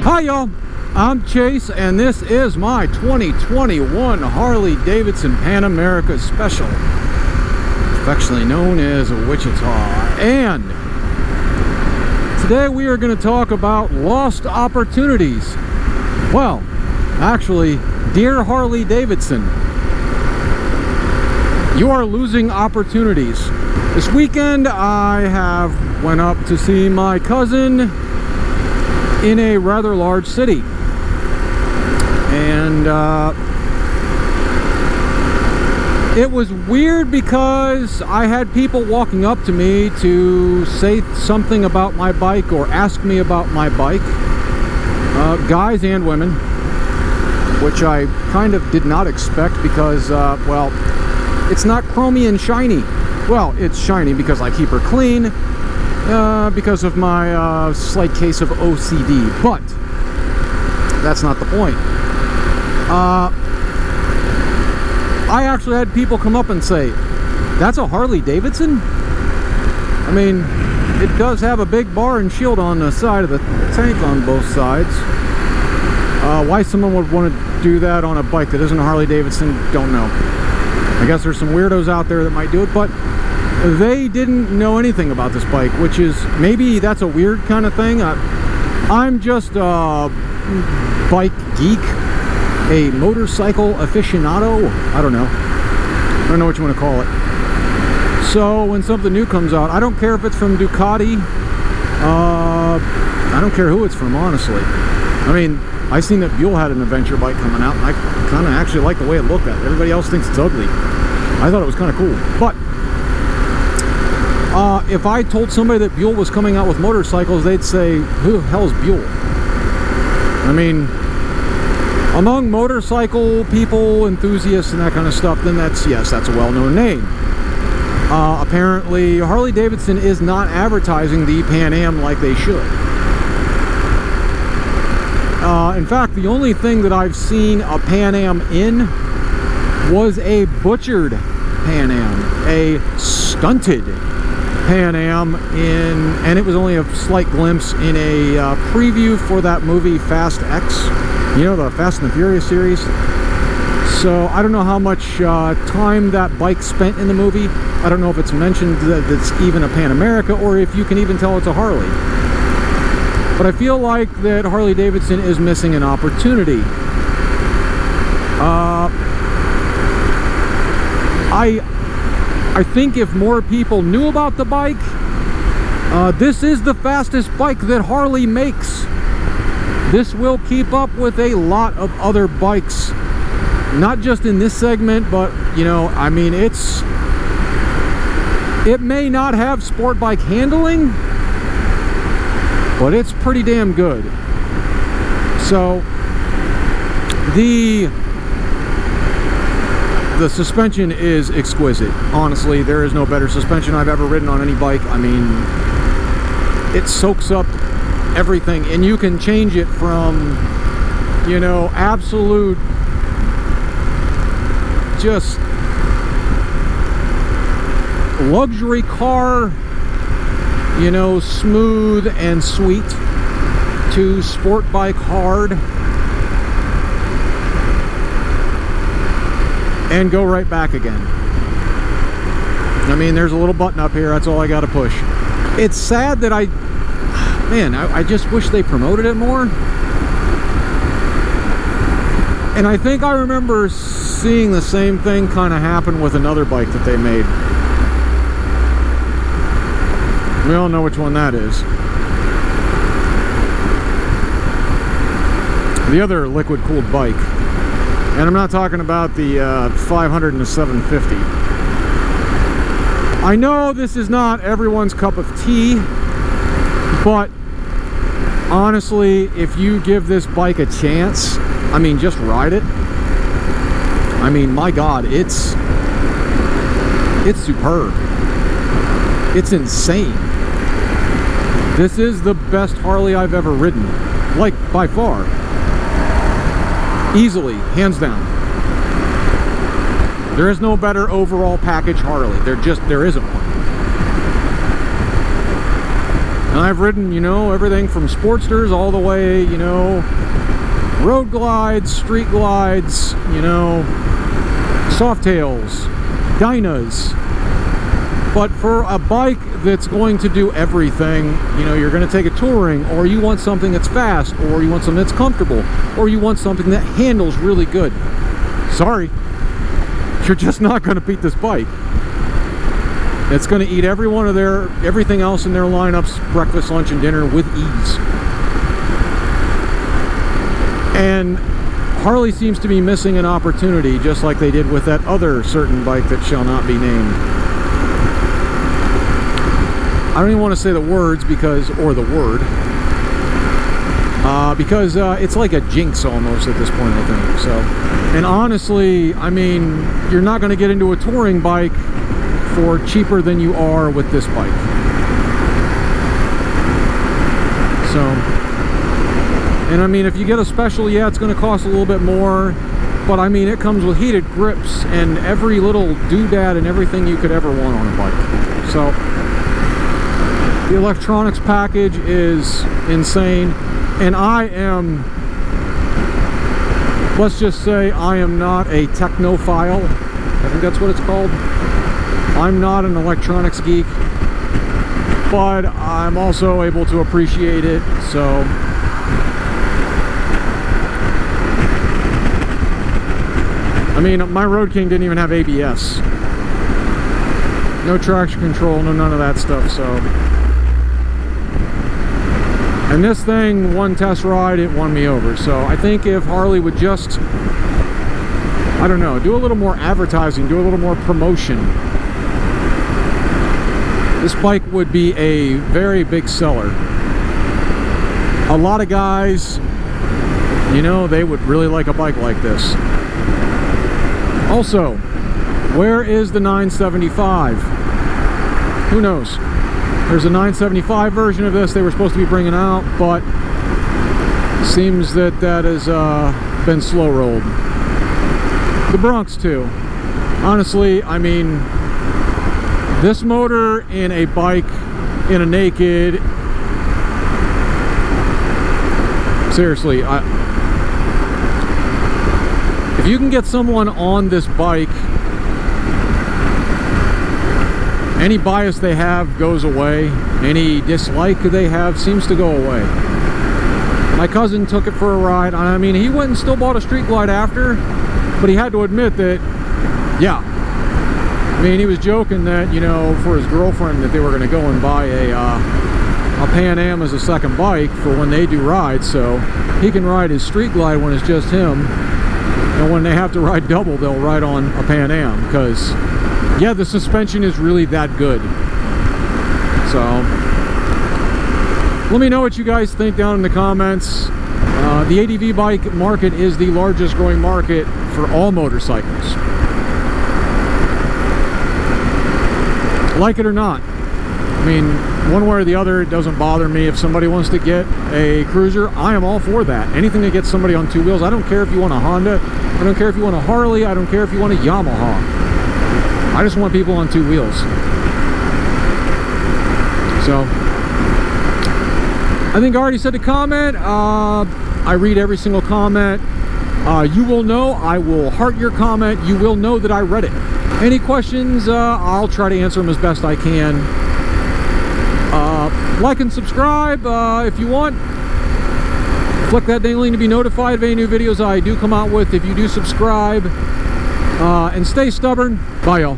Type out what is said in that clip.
Hi y'all, I'm Chase and this is my 2021 Harley-Davidson Pan America Special, affectionately known as Wichita. And today we are going to talk about lost opportunities. Well, actually, dear Harley-Davidson, you are losing opportunities. This weekend I went up to see my cousin in a rather large city, and it was weird because I had people walking up to me to say something about my bike or ask me about my bike, guys and women, which I kind of did not expect because, well, it's not chromy and shiny. Well, it's shiny because I keep her clean, because of my slight case of OCD, but that's not the point. I actually had people come up and say, that's a Harley-Davidson? I mean, it does have a big bar and shield on the side of the tank on both sides. Why someone would want to do that on a bike that isn't a Harley-Davidson, don't know. I guess there's some weirdos out there that might do it, but they didn't know anything about this bike, which is, maybe that's a weird kind of thing. I'm just a bike geek, a motorcycle aficionado. I don't know what you want to call it. So when something new comes out, I don't care if it's from Ducati. I don't care who it's from, honestly. I mean, I seen that Buell had an adventure bike coming out, and I kind of actually like the way it looked at it. Everybody else thinks it's ugly. I thought it was kind of cool. But if I told somebody that Buell was coming out with motorcycles, they'd say, who the hell is Buell? I mean, among motorcycle people, enthusiasts, and that kind of stuff, then that's a well-known name. Apparently, Harley-Davidson is not advertising the Pan Am like they should. In fact, the only thing that I've seen a Pan Am in was a butchered Pan Am, a stunted Pan Am, and it was only a slight glimpse in a preview for that movie Fast X, you know, the Fast and the Furious series. So I don't know how much time that bike spent in the movie. I don't know if it's mentioned that it's even a Pan America, or if you can even tell it's a Harley. But I feel like that Harley-Davidson is missing an opportunity. I think if more people knew about the bike, this is the fastest bike that Harley makes. This will keep up with a lot of other bikes, not just in this segment, but, you know, I mean, it may not have sport bike handling, but it's pretty damn good. So the suspension is exquisite. Honestly, there is no better suspension I've ever ridden on any bike. I mean, it soaks up everything, and you can change it from, you know, absolute just luxury car, you know, smooth and sweet, to sport bike hard, and go right back again. I mean, there's a little button up here, that's all I gotta push. It's sad that I just wish they promoted it more. And I think I remember seeing the same thing kind of happen with another bike that they made. We all know which one that is. The other liquid-cooled bike. And I'm not talking about the 500 and the 750. I know this is not everyone's cup of tea, but honestly, if you give this bike a chance, I mean, just ride it. I mean, my God, it's superb. It's insane. This is the best Harley I've ever ridden, like, by far. Easily, hands down. There is no better overall package Harley. There isn't one. And I've ridden, you know, everything from Sportsters all the way, you know, road glides, street glides, you know, Softails, Dynas. But for a bike that's going to do everything, you know, you're going to take a touring, or you want something that's fast, or you want something that's comfortable, or you want something that handles really good. Sorry, you're just not going to beat this bike. It's going to eat everything else in their lineups, breakfast, lunch, and dinner with ease. And Harley seems to be missing an opportunity, just like they did with that other certain bike that shall not be named. I don't even want to say the words because it's like a jinx almost at this point, I think. So, and honestly, I mean, you're not going to get into a touring bike for cheaper than you are with this bike. So, and I mean, if you get a special, yeah, it's going to cost a little bit more, but I mean, it comes with heated grips and every little doodad and everything you could ever want on a bike. So, the electronics package is insane, and I am, let's just say, I am not a technophile. I think that's what it's called. I'm not an electronics geek, but I'm also able to appreciate it, so I mean, my Road King didn't even have ABS. No traction control, no none of that stuff, so. And this thing, one test ride, it won me over. So I think if Harley would just, I don't know, do a little more advertising, do a little more promotion, this bike would be a very big seller. A lot of guys, you know, they would really like a bike like this. Also, where is the 975? Who knows? There's a 975 version of this they were supposed to be bringing out, but seems that that has been slow rolled. The Bronx too. Honestly, I mean, this motor in a bike, in a naked, seriously, if you can get someone on this bike, any bias they have goes away. Any dislike they have seems to go away. My cousin took it for a ride. I mean, he went and still bought a Street Glide after, but he had to admit that, yeah. I mean, he was joking that, you know, for his girlfriend, that they were going to go and buy a Pan Am as a second bike for when they do rides, so he can ride his Street Glide when it's just him, and when they have to ride double, they'll ride on a Pan Am, because yeah, the suspension is really that good. So let me know what you guys think down in the comments. The ADV bike market is the largest growing market for all motorcycles. Like it or not, I mean, one way or the other, it doesn't bother me. If somebody wants to get a cruiser, I am all for that. Anything that gets somebody on two wheels. I don't care if you want a Honda, I don't care if you want a Harley, I don't care if you want a Yamaha. I just want people on two wheels. So, I think I already said the comment. I read every single comment. You will know, I will heart your comment. You will know that I read it. Any questions, I'll try to answer them as best I can. Like and subscribe if you want. Click that ding link to be notified of any new videos I do come out with if you do subscribe. And stay stubborn. Bye, y'all.